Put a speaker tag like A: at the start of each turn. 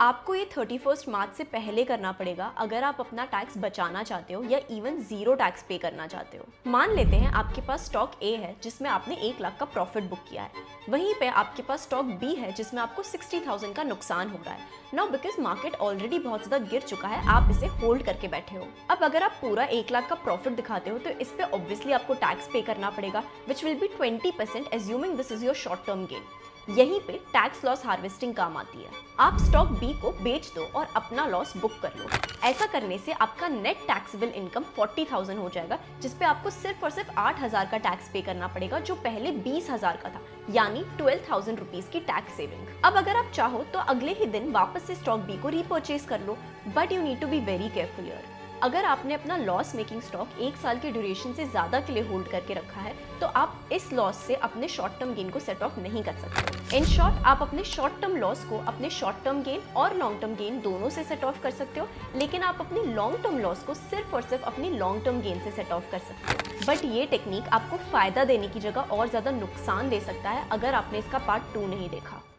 A: आपको ये 31 मार्च से पहले करना पड़ेगा अगर आप अपना टैक्स बचाना चाहते हो या इवन जीरो टैक्स पे करना चाहते हो। मान लेते हैं आपके पास स्टॉक ए है जिसमें आपने 1 लाख का प्रॉफिट बुक किया है, वहीं पे आपके पास स्टॉक बी है जिसमें आपको 60,000 का नुकसान हो रहा है। नाउ बिकॉज मार्केट ऑलरेडी बहुत ज्यादा गिर चुका है, आप इसे होल्ड करके बैठे हो। अब अगर आप पूरा 1 लाख का प्रॉफिट दिखाते हो तो इस पे ऑब्वियसली आपको टैक्स पे करना पड़ेगा, which will be 20% assuming this is your short term gain. यहीं पे टैक्स लॉस हार्वेस्टिंग काम आती है। आप स्टॉक बी को बेच दो और अपना लॉस बुक कर लो। ऐसा करने से आपका नेट टैक्सेबल इनकम 40,000 हो जाएगा, जिसपे आपको सिर्फ और सिर्फ 8,000 का टैक्स पे करना पड़ेगा, जो पहले 20,000 का था, यानी 12,000 रुपीज की टैक्स सेविंग। अब अगर आप चाहो तो अगले ही दिन वापस से स्टॉक बी को रीपर्चेज कर लो, but you need to be very careful here. अगर आपने अपना लॉस मेकिंग स्टॉक 1 साल के ड्यूरेशन से ज्यादा के लिए होल्ड करके रखा है तो आप इस लॉस से अपने शॉर्ट टर्म गेन को सेट ऑफ नहीं कर सकते। इन शॉर्ट, आप अपने शॉर्ट टर्म लॉस को अपने शॉर्ट टर्म गेन और लॉन्ग टर्म गेन दोनों से सेट ऑफ कर सकते हो, लेकिन आप अपनी लॉन्ग टर्म लॉस को सिर्फ और सिर्फ अपनी लॉन्ग टर्म गेन से सेट ऑफ कर सकते हो। बट ये टेक्निक आपको फायदा देने की जगह और ज्यादा नुकसान दे सकता है अगर आपने इसका पार्ट 2 नहीं देखा।